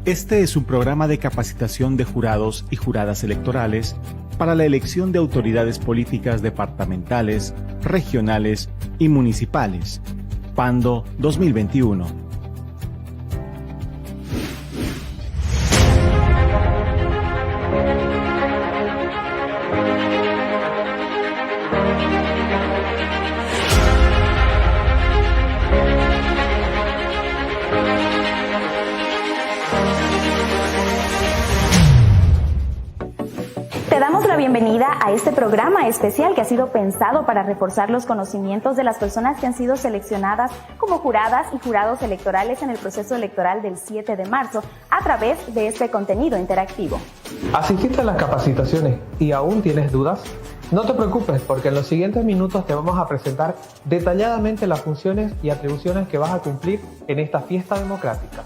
Este es un programa de capacitación de jurados y juradas electorales para la elección de autoridades políticas departamentales, regionales y municipales. Pando 2021. Te damos la bienvenida a este programa especial que ha sido pensado para reforzar los conocimientos de las personas que han sido seleccionadas como juradas y jurados electorales en el proceso electoral del 7 de marzo a través de este contenido interactivo. ¿Asististe a las capacitaciones y aún tienes dudas? No te preocupes, porque en los siguientes minutos te vamos a presentar detalladamente las funciones y atribuciones que vas a cumplir en esta fiesta democrática.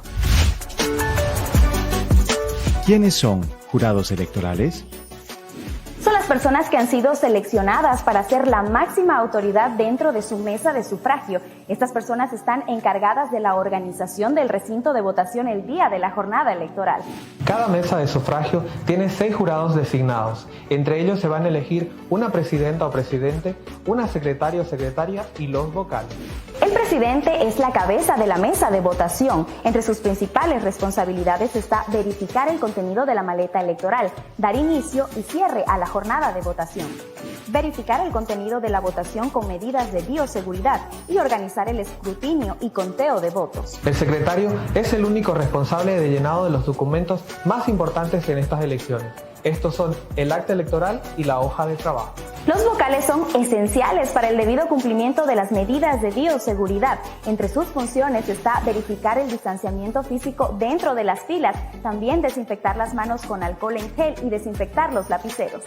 ¿Quiénes son jurados electorales? Son las personas que han sido seleccionadas para ser la máxima autoridad dentro de su mesa de sufragio. Estas personas están encargadas de la organización del recinto de votación el día de la jornada electoral. Cada mesa de sufragio tiene 6 jurados designados. Entre ellos se van a elegir una presidenta o presidente, una secretario o secretaria y los vocales. El presidente es la cabeza de la mesa de votación. Entre sus principales responsabilidades está verificar el contenido de la maleta electoral, dar inicio y cierre a la jornada de votación, verificar el contenido de la votación con medidas de bioseguridad y organizar el escrutinio y conteo de votos. El secretario es el único responsable de llenado de los documentos más importantes en estas elecciones. Estos son el acta electoral y la hoja de trabajo. Los vocales son esenciales para el debido cumplimiento de las medidas de bioseguridad. Entre sus funciones está verificar el distanciamiento físico dentro de las filas, también desinfectar las manos con alcohol en gel y desinfectar los lapiceros.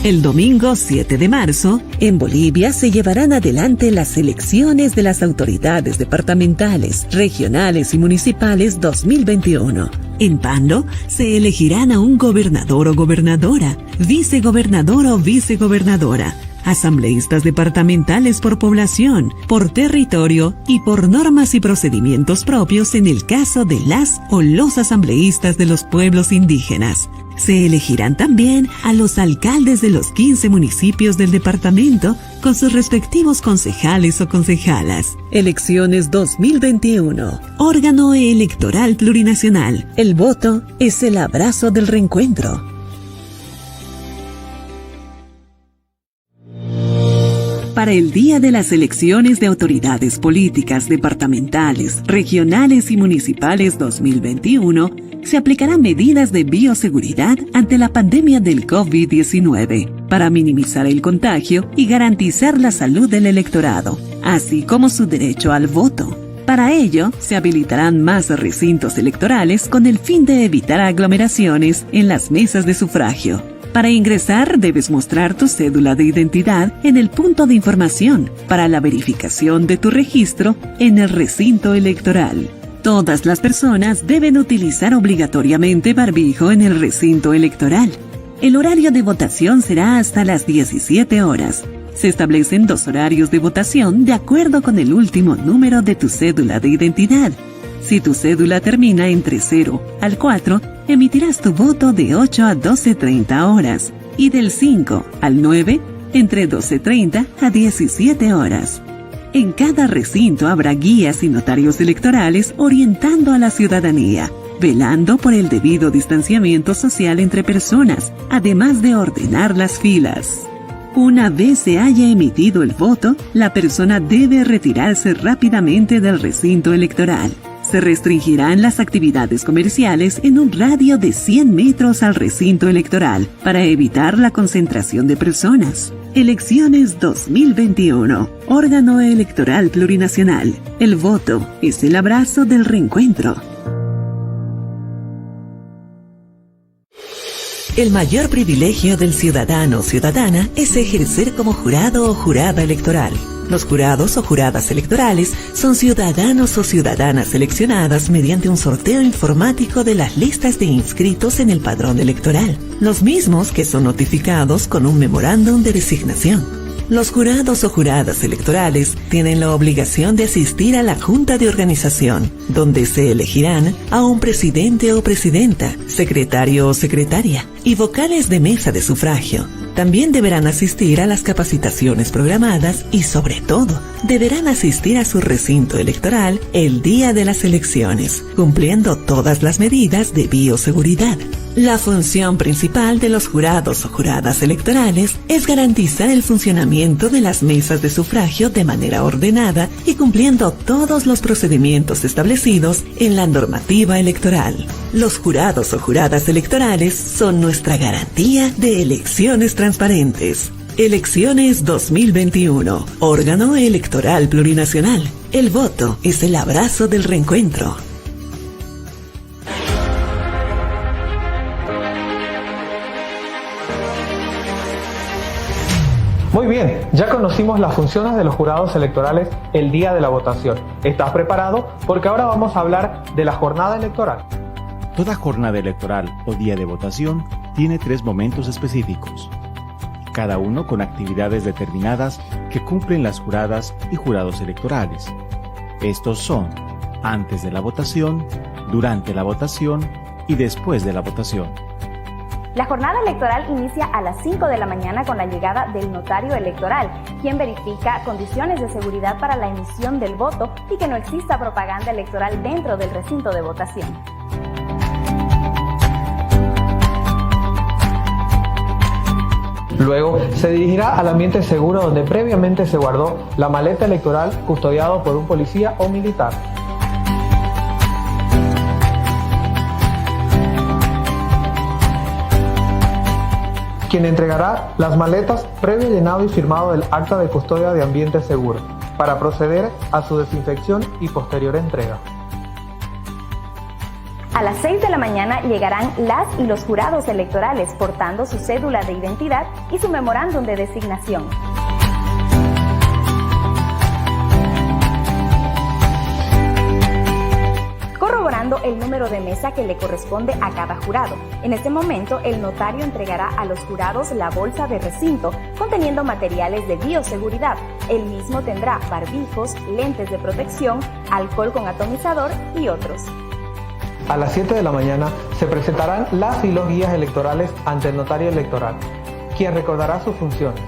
El domingo 7 de marzo, en Bolivia se llevarán adelante las elecciones de las autoridades departamentales, regionales y municipales 2021. En Pando se elegirán a un gobernador o gobernadora, vicegobernador o vicegobernadora, asambleístas departamentales por población, por territorio y por normas y procedimientos propios en el caso de las o los asambleístas de los pueblos indígenas. Se elegirán también a los alcaldes de los 15 municipios del departamento con sus respectivos concejales o concejalas. Elecciones 2021. Órgano electoral plurinacional. El voto es el abrazo del reencuentro. Para el día de las elecciones de autoridades políticas departamentales, regionales y municipales 2021, se aplicarán medidas de bioseguridad ante la pandemia del COVID-19 para minimizar el contagio y garantizar la salud del electorado, así como su derecho al voto. Para ello, se habilitarán más recintos electorales con el fin de evitar aglomeraciones en las mesas de sufragio. Para ingresar, debes mostrar tu cédula de identidad en el punto de información para la verificación de tu registro en el recinto electoral. Todas las personas deben utilizar obligatoriamente barbijo en el recinto electoral. El horario de votación será hasta las 17 horas. Se establecen 2 horarios de votación de acuerdo con el último número de tu cédula de identidad. Si tu cédula termina entre 0 al 4, emitirás tu voto de 8 a 12:30 horas y del 5 al 9 entre 12:30 a 17 horas. En cada recinto habrá guías y notarios electorales orientando a la ciudadanía, velando por el debido distanciamiento social entre personas, además de ordenar las filas. Una vez se haya emitido el voto, la persona debe retirarse rápidamente del recinto electoral. Se restringirán las actividades comerciales en un radio de 100 metros al recinto electoral para evitar la concentración de personas. Elecciones 2021. Órgano electoral plurinacional. El voto es el abrazo del reencuentro. El mayor privilegio del ciudadano o ciudadana es ejercer como jurado o jurada electoral. Los jurados o juradas electorales son ciudadanos o ciudadanas seleccionadas mediante un sorteo informático de las listas de inscritos en el padrón electoral, los mismos que son notificados con un memorándum de designación. Los jurados o juradas electorales tienen la obligación de asistir a la Junta de Organización, donde se elegirán a un presidente o presidenta, secretario o secretaria y vocales de mesa de sufragio. También deberán asistir a las capacitaciones programadas y, sobre todo, deberán asistir a su recinto electoral el día de las elecciones, cumpliendo todas las medidas de bioseguridad. La función principal de los jurados o juradas electorales es garantizar el funcionamiento de las mesas de sufragio de manera ordenada y cumpliendo todos los procedimientos establecidos en la normativa electoral. Los jurados o juradas electorales son nuestra garantía de elecciones transparentes. Elecciones 2021. Órgano Electoral Plurinacional. El voto es el abrazo del reencuentro. Muy bien, ya conocimos las funciones de los jurados electorales el día de la votación. ¿Estás preparado? Porque ahora vamos a hablar de la jornada electoral. Toda jornada electoral o día de votación tiene 3 momentos específicos, cada uno con actividades determinadas que cumplen las juradas y jurados electorales. Estos son antes de la votación, durante la votación y después de la votación. La jornada electoral inicia a las 5 de la mañana con la llegada del notario electoral, quien verifica condiciones de seguridad para la emisión del voto y que no exista propaganda electoral dentro del recinto de votación. Luego se dirigirá al ambiente seguro donde previamente se guardó la maleta electoral custodiado por un policía o militar. Quien entregará las maletas previo llenado y firmado del acta de custodia de ambiente seguro, para proceder a su desinfección y posterior entrega. A las 6 de la mañana llegarán las y los jurados electorales portando su cédula de identidad y su memorándum de designación. Corroborando el número de mesa que le corresponde a cada jurado. En este momento, el notario entregará a los jurados la bolsa de recinto conteniendo materiales de bioseguridad. El mismo tendrá barbijos, lentes de protección, alcohol con atomizador y otros. A las 7 de la mañana se presentarán las y los guías electorales ante el notario electoral, quien recordará sus funciones.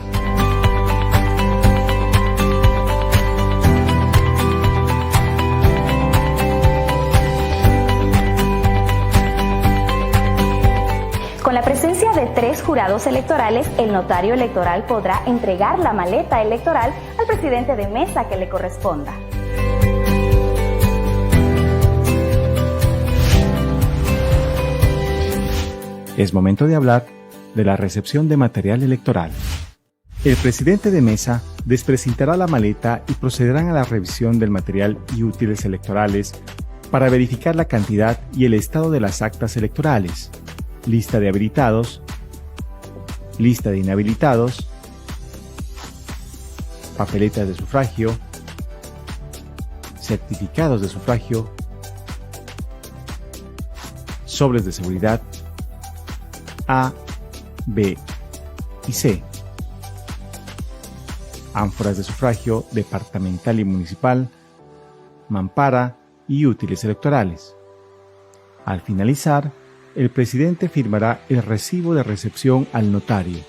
Con la presencia de 3 jurados electorales, el notario electoral podrá entregar la maleta electoral al presidente de mesa que le corresponda. Es momento de hablar de la recepción de material electoral. El presidente de mesa desprecintará la maleta y procederán a la revisión del material y útiles electorales para verificar la cantidad y el estado de las actas electorales, lista de habilitados, lista de inhabilitados, papeletas de sufragio, certificados de sufragio, sobres de seguridad A, B y C, ánforas de sufragio departamental y municipal, mampara y útiles electorales. Al finalizar, el presidente firmará el recibo de recepción al notario.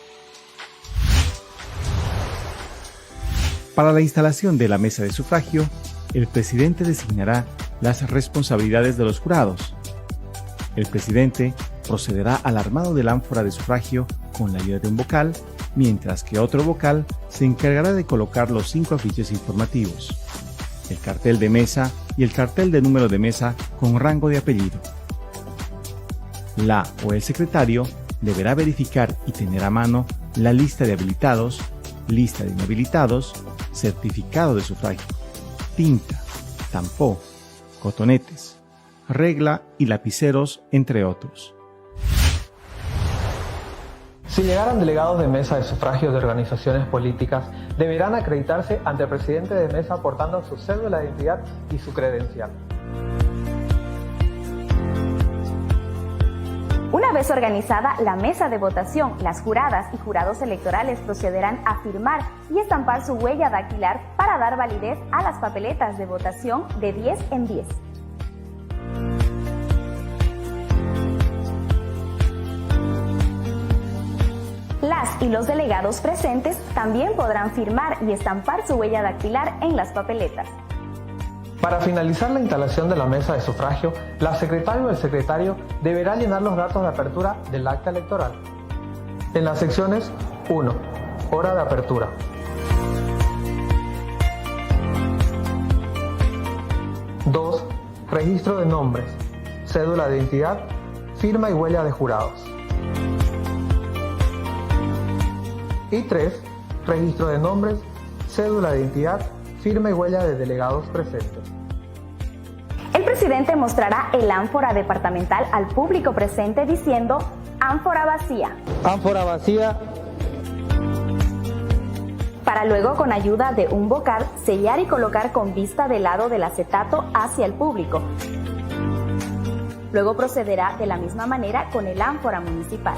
Para la instalación de la mesa de sufragio, el presidente designará las responsabilidades de los jurados. El presidente procederá al armado del ánfora de sufragio con la ayuda de un vocal, mientras que otro vocal se encargará de colocar los 5 afiches informativos, el cartel de mesa y el cartel de número de mesa con rango de apellido. La o el secretario deberá verificar y tener a mano la lista de habilitados, lista de inhabilitados, certificado de sufragio, tinta, tampó, cotonetes, regla y lapiceros, entre otros. Si llegaran delegados de mesa de sufragio de organizaciones políticas, deberán acreditarse ante el presidente de mesa portando su cédula de identidad y su credencial. Una vez organizada la mesa de votación, las juradas y jurados electorales procederán a firmar y estampar su huella dactilar para dar validez a las papeletas de votación de 10 en 10. Las y los delegados presentes también podrán firmar y estampar su huella dactilar en las papeletas. Para finalizar la instalación de la mesa de sufragio, la secretaria o el secretario deberá llenar los datos de apertura del acta electoral. En las secciones 1. Hora de apertura. 2. Registro de nombres, cédula de identidad, firma y huella de jurados. Y 3. Registro de nombres, cédula de identidad, firma y huella de delegados presentes. El presidente mostrará el ánfora departamental al público presente diciendo ánfora vacía. Ánfora vacía. Para luego, con ayuda de un bocal, sellar y colocar con vista del lado del acetato hacia el público. Luego procederá de la misma manera con el ánfora municipal.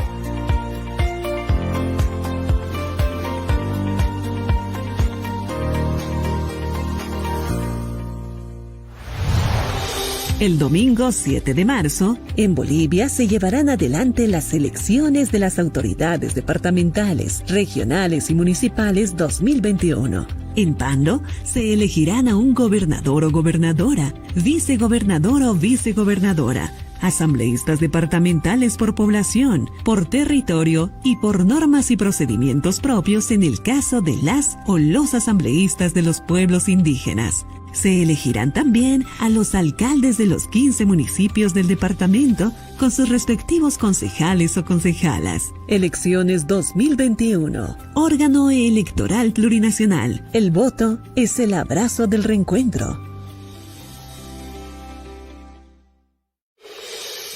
El domingo 7 de marzo, en Bolivia se llevarán adelante las elecciones de las autoridades departamentales, regionales y municipales 2021. En Pando se elegirán a un gobernador o gobernadora, vicegobernador o vicegobernadora, asambleístas departamentales por población, por territorio y por normas y procedimientos propios en el caso de las o los asambleístas de los pueblos indígenas. Se elegirán también a los alcaldes de los 15 municipios del departamento con sus respectivos concejales o concejalas. Elecciones 2021. Órgano electoral plurinacional. El voto es el abrazo del reencuentro.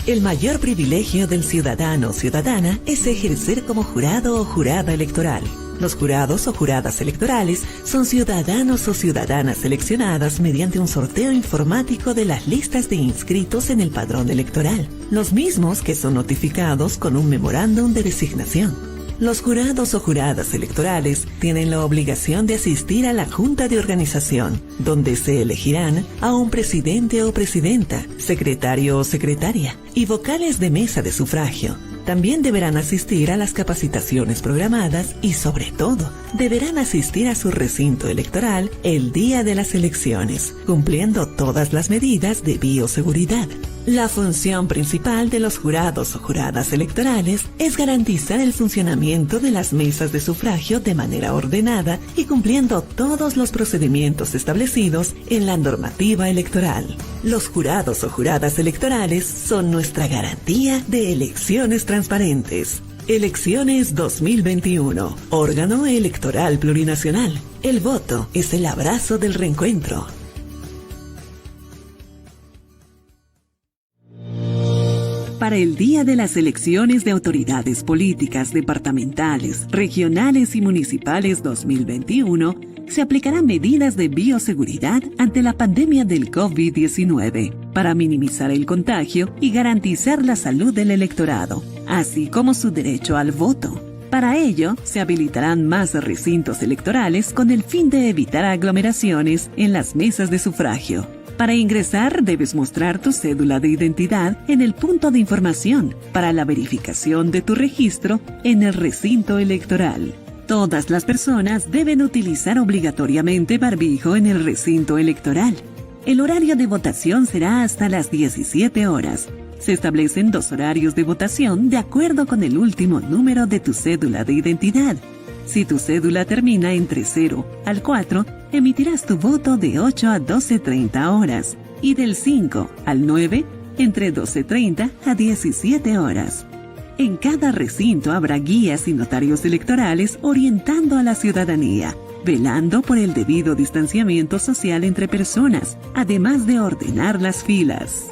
El mayor privilegio del ciudadano o ciudadana es ejercer como jurado o jurada electoral. Los jurados o juradas electorales son ciudadanos o ciudadanas seleccionadas mediante un sorteo informático de las listas de inscritos en el padrón electoral, los mismos que son notificados con un memorándum de designación. Los jurados o juradas electorales tienen la obligación de asistir a la Junta de Organización, donde se elegirán a un presidente o presidenta, secretario o secretaria y vocales de mesa de sufragio. También deberán asistir a las capacitaciones programadas y, sobre todo, deberán asistir a su recinto electoral el día de las elecciones, cumpliendo todas las medidas de bioseguridad. La función principal de los jurados o juradas electorales es garantizar el funcionamiento de las mesas de sufragio de manera ordenada y cumpliendo todos los procedimientos establecidos en la normativa electoral. Los jurados o juradas electorales son nuestra garantía de elecciones transparentes. Elecciones 2021. Órgano electoral plurinacional. El voto es el abrazo del reencuentro. Para el día de las elecciones de autoridades políticas departamentales, regionales y municipales 2021, se aplicarán medidas de bioseguridad ante la pandemia del COVID-19 para minimizar el contagio y garantizar la salud del electorado, así como su derecho al voto. Para ello, se habilitarán más recintos electorales con el fin de evitar aglomeraciones en las mesas de sufragio. Para ingresar, debes mostrar tu cédula de identidad en el punto de información para la verificación de tu registro en el recinto electoral. Todas las personas deben utilizar obligatoriamente barbijo en el recinto electoral. El horario de votación será hasta las 17 horas. Se establecen 2 horarios de votación de acuerdo con el último número de tu cédula de identidad. Si tu cédula termina entre 0 al 4, emitirás tu voto de 8 a 12:30 horas y del 5 al 9 entre 12:30 a 17 horas. En cada recinto habrá guías y notarios electorales orientando a la ciudadanía, velando por el debido distanciamiento social entre personas, además de ordenar las filas.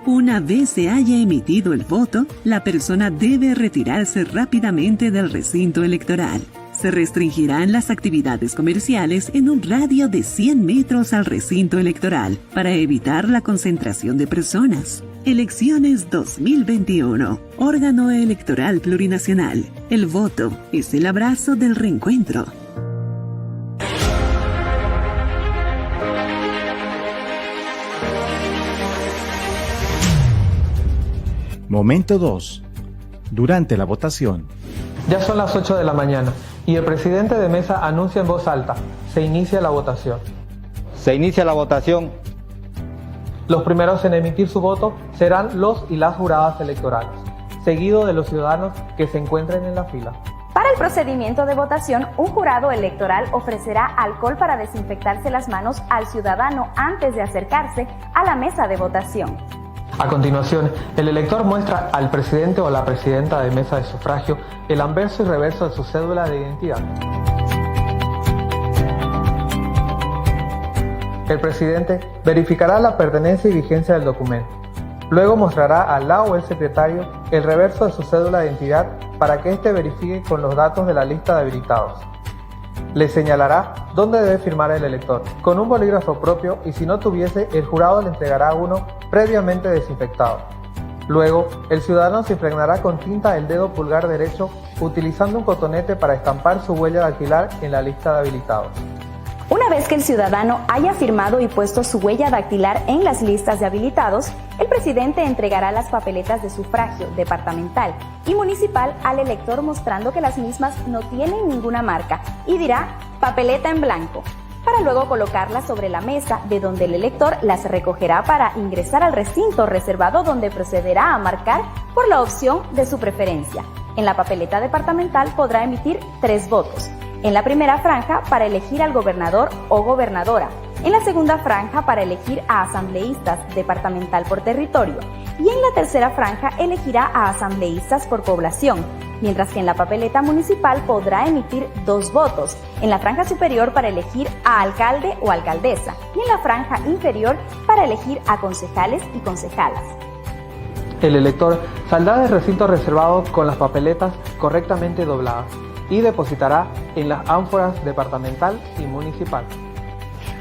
Una vez se haya emitido el voto, la persona debe retirarse rápidamente del recinto electoral. Se restringirán las actividades comerciales en un radio de 100 metros al recinto electoral para evitar la concentración de personas. Elecciones 2021. Órgano electoral plurinacional. El voto es el abrazo del reencuentro. Momento 2. Durante la votación. Ya son las 8 de la mañana y el presidente de mesa anuncia en voz alta: se inicia la votación. Se inicia la votación. Los primeros en emitir su voto serán los y las juradas electorales, seguido de los ciudadanos que se encuentren en la fila. Para el procedimiento de votación, un jurado electoral ofrecerá alcohol para desinfectarse las manos al ciudadano antes de acercarse a la mesa de votación. A continuación, el elector muestra al presidente o la presidenta de mesa de sufragio el anverso y reverso de su cédula de identidad. El presidente verificará la pertenencia y vigencia del documento. Luego mostrará al la o el secretario el reverso de su cédula de identidad para que éste verifique con los datos de la lista de habilitados. Le señalará dónde debe firmar el elector, con un bolígrafo propio, y si no tuviese, el jurado le entregará uno previamente desinfectado. Luego, el ciudadano se impregnará con tinta el dedo pulgar derecho utilizando un cotonete para estampar su huella dactilar en la lista de habilitados. Una vez que el ciudadano haya firmado y puesto su huella dactilar en las listas de habilitados, el presidente entregará las papeletas de sufragio departamental y municipal al elector, mostrando que las mismas no tienen ninguna marca, y dirá papeleta en blanco, para luego colocarlas sobre la mesa, de donde el elector las recogerá para ingresar al recinto reservado, donde procederá a marcar por la opción de su preferencia. En la papeleta departamental podrá emitir 3 votos. En la primera franja, para elegir al gobernador o gobernadora. En la segunda franja, para elegir a asambleístas departamental por territorio. Y en la tercera franja, elegirá a asambleístas por población. Mientras que en la papeleta municipal podrá emitir 2 votos. En la franja superior, para elegir a alcalde o alcaldesa. Y en la franja inferior, para elegir a concejales y concejalas. El elector saldrá del recinto reservado con las papeletas correctamente dobladas y depositará en las ánforas departamental y municipal.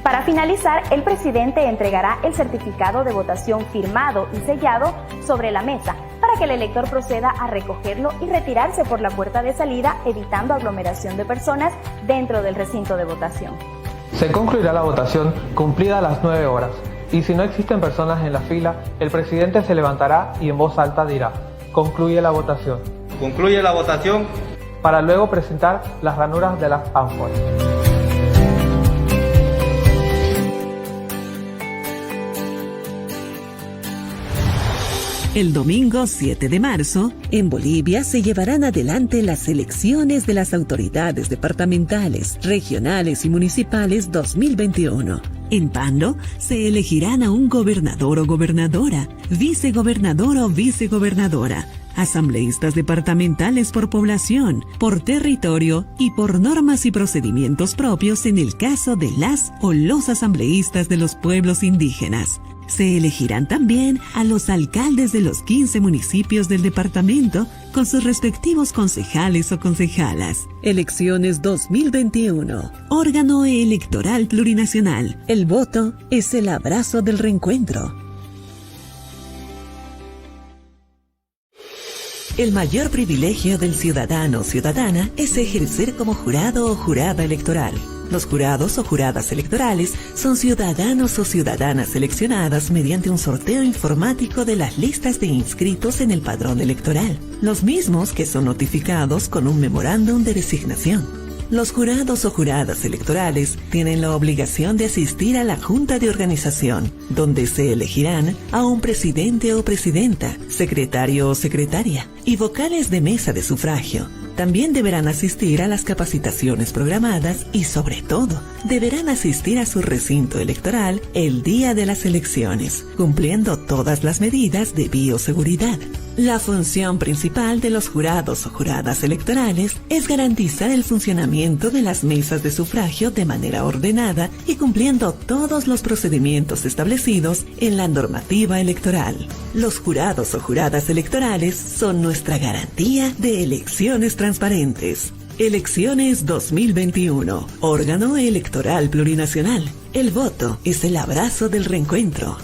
Para finalizar, el presidente entregará el certificado de votación firmado y sellado sobre la mesa para que el elector proceda a recogerlo y retirarse por la puerta de salida, evitando aglomeración de personas dentro del recinto de votación. Se concluirá la votación cumplida las 9 horas y si no existen personas en la fila, el presidente se levantará y en voz alta dirá: concluye la votación. Concluye la votación. Para luego presentar las ranuras de las ánforas. El domingo 7 de marzo, en Bolivia se llevarán adelante las elecciones de las autoridades departamentales, regionales y municipales 2021. En Pando se elegirán a un gobernador o gobernadora, vicegobernador o vicegobernadora, asambleístas departamentales por población, por territorio y por normas y procedimientos propios en el caso de las o los asambleístas de los pueblos indígenas. Se elegirán también a los alcaldes de los 15 municipios del departamento con sus respectivos concejales o concejalas. Elecciones 2021. Órgano electoral plurinacional. El voto es el abrazo del reencuentro. El mayor privilegio del ciudadano o ciudadana es ejercer como jurado o jurada electoral. Los jurados o juradas electorales son ciudadanos o ciudadanas seleccionadas mediante un sorteo informático de las listas de inscritos en el padrón electoral, los mismos que son notificados con un memorándum de designación. Los jurados o juradas electorales tienen la obligación de asistir a la Junta de Organización, donde se elegirán a un presidente o presidenta, secretario o secretaria y vocales de mesa de sufragio. También deberán asistir a las capacitaciones programadas y, sobre todo, deberán asistir a su recinto electoral el día de las elecciones, cumpliendo todas las medidas de bioseguridad. La función principal de los jurados o juradas electorales es garantizar el funcionamiento de las mesas de sufragio de manera ordenada y cumpliendo todos los procedimientos establecidos en la normativa electoral. Los jurados o juradas electorales son nuestra garantía de elecciones transparentes. Elecciones 2021. Órgano electoral plurinacional. El voto es el abrazo del reencuentro.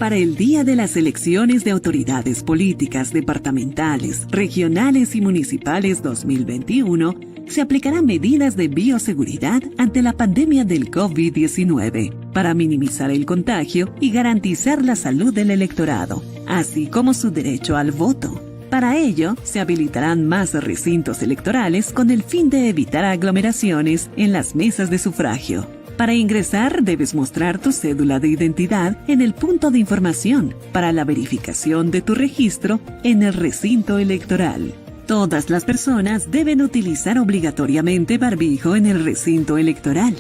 Para el día de las elecciones de autoridades políticas departamentales, regionales y municipales 2021, se aplicarán medidas de bioseguridad ante la pandemia del COVID-19 para minimizar el contagio y garantizar la salud del electorado, así como su derecho al voto. Para ello, se habilitarán más recintos electorales con el fin de evitar aglomeraciones en las mesas de sufragio. Para ingresar, debes mostrar tu cédula de identidad en el punto de información para la verificación de tu registro en el recinto electoral. Todas las personas deben utilizar obligatoriamente barbijo en el recinto electoral.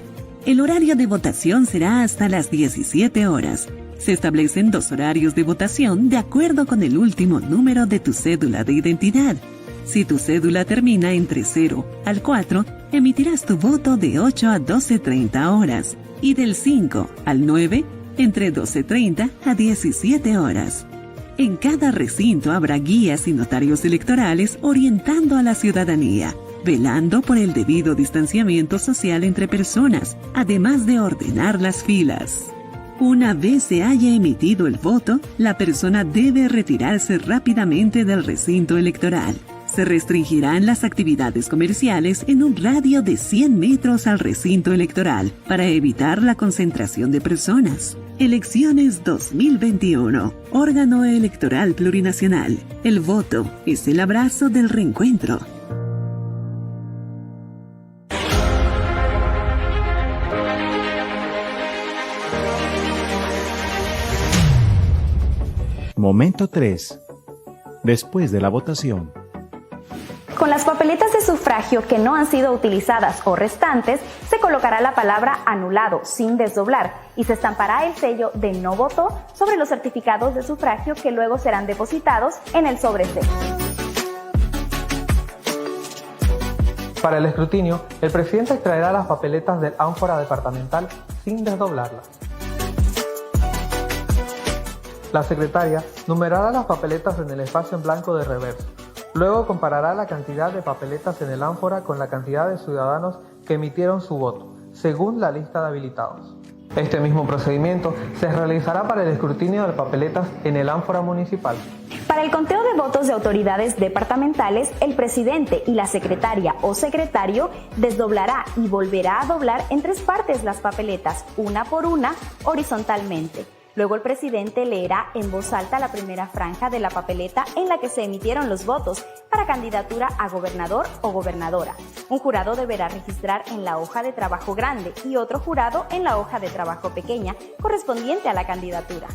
El horario de votación será hasta las 17 horas. Se establecen 2 horarios de votación de acuerdo con el último número de tu cédula de identidad. Si tu cédula termina entre 0 al 4, emitirás tu voto de 8 a 12:30 horas y del 5 al 9 entre 12:30 a 17 horas. En cada recinto habrá guías y notarios electorales orientando a la ciudadanía, velando por el debido distanciamiento social entre personas, además de ordenar las filas. Una vez se haya emitido el voto, la persona debe retirarse rápidamente del recinto electoral. Se restringirán las actividades comerciales en un radio de 100 metros al recinto electoral para evitar la concentración de personas. Elecciones 2021. Órgano Electoral Plurinacional. El voto es el abrazo del reencuentro. Momento 3. Después de la votación. Con las papeletas de sufragio que no han sido utilizadas o restantes, se colocará la palabra anulado sin desdoblar y se estampará el sello de no votó sobre los certificados de sufragio que luego serán depositados en el sobre C. Para el escrutinio, el presidente extraerá las papeletas del ánfora departamental sin desdoblarlas. La secretaria numerará las papeletas en el espacio en blanco de reverso. Luego comparará la cantidad de papeletas en el ánfora con la cantidad de ciudadanos que emitieron su voto, según la lista de habilitados. Este mismo procedimiento se realizará para el escrutinio de papeletas en el ánfora municipal. Para el conteo de votos de autoridades departamentales, el presidente y la secretaria o secretario desdoblará y volverá a doblar en 3 partes las papeletas, una por una, horizontalmente. Luego el presidente leerá en voz alta la primera franja de la papeleta en la que se emitieron los votos para candidatura a gobernador o gobernadora. Un jurado deberá registrar en la hoja de trabajo grande y otro jurado en la hoja de trabajo pequeña correspondiente a la candidatura.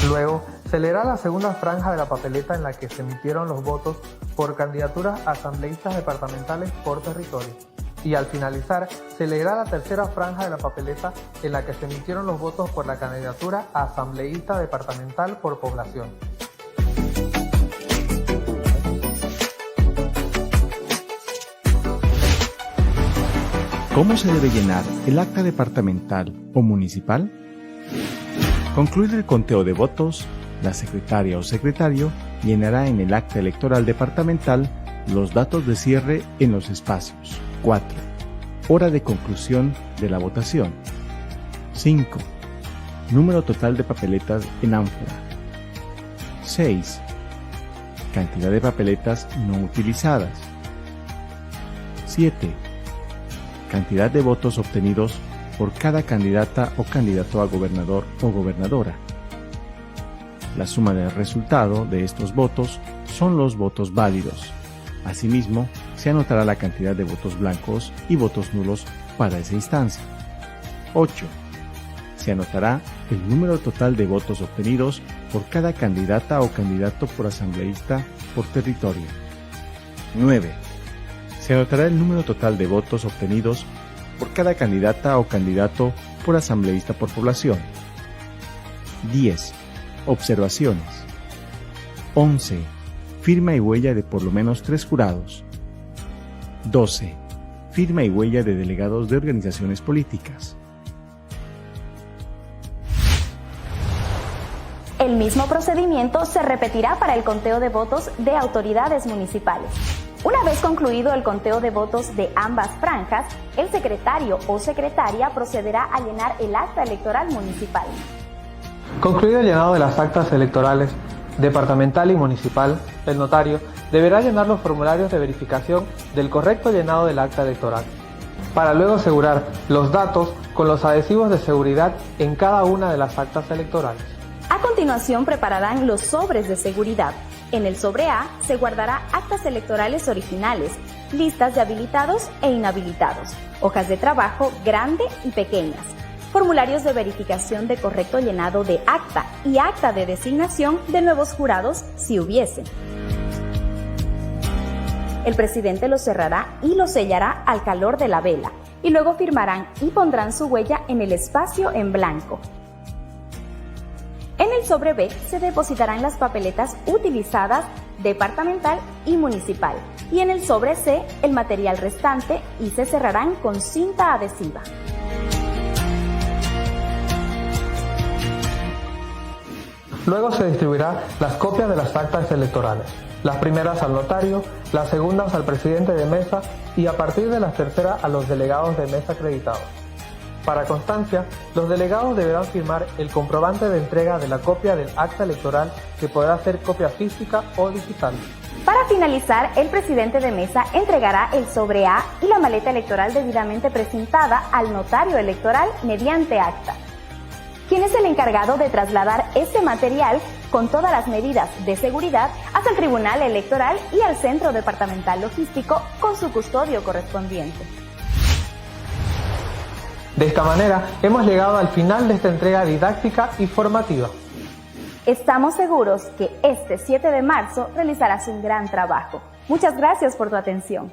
Luego se leerá la segunda franja de la papeleta en la que se emitieron los votos por candidaturas a asambleístas departamentales por territorio. Y al finalizar, se leerá la tercera franja de la papeleta en la que se emitieron los votos por la candidatura a asambleísta departamental por población. ¿Cómo se debe llenar el acta departamental o municipal? Concluido el conteo de votos, la secretaria o secretario llenará en el acta electoral departamental los datos de cierre en los espacios. 4. Hora de conclusión de la votación. 5. Número total de papeletas en ánfora. 6. Cantidad de papeletas no utilizadas. 7. Cantidad de votos obtenidos por cada candidata o candidato a gobernador o gobernadora. La suma del resultado de estos votos son los votos válidos. Asimismo, se anotará la cantidad de votos blancos y votos nulos para esa instancia. 8. Se anotará el número total de votos obtenidos por cada candidata o candidato por asambleísta por territorio. 9. Se anotará el número total de votos obtenidos por cada candidata o candidato por asambleísta por población. 10. Observaciones. 11. Firma y huella de por lo menos 3 jurados. 12. Firma y huella de delegados de organizaciones políticas. El mismo procedimiento se repetirá para el conteo de votos de autoridades municipales. Una vez concluido el conteo de votos de ambas franjas, el secretario o secretaria procederá a llenar el acta electoral municipal. Concluido el llenado de las actas electorales departamental y municipal, el notario deberá llenar los formularios de verificación del correcto llenado del acta electoral, para luego asegurar los datos con los adhesivos de seguridad en cada una de las actas electorales. A continuación prepararán los sobres de seguridad. En el sobre A se guardará actas electorales originales, listas de habilitados e inhabilitados, hojas de trabajo grande y pequeñas, formularios de verificación de correcto llenado de acta y acta de designación de nuevos jurados si hubiese. El presidente los cerrará y los sellará al calor de la vela y luego firmarán y pondrán su huella en el espacio en blanco. En el sobre B se depositarán las papeletas utilizadas departamental y municipal y en el sobre C el material restante y se cerrarán con cinta adhesiva. Luego se distribuirá las copias de las actas electorales, las primeras al notario, las segundas al presidente de mesa y a partir de las terceras a los delegados de mesa acreditados. Para constancia, los delegados deberán firmar el comprobante de entrega de la copia del acta electoral, que podrá ser copia física o digital. Para finalizar, el presidente de mesa entregará el sobre A y la maleta electoral debidamente presentada al notario electoral mediante acta, quien es el encargado de trasladar este material con todas las medidas de seguridad hasta el Tribunal Electoral y al Centro Departamental Logístico con su custodio correspondiente. De esta manera, hemos llegado al final de esta entrega didáctica y formativa. Estamos seguros que este 7 de marzo realizarás un gran trabajo. Muchas gracias por tu atención.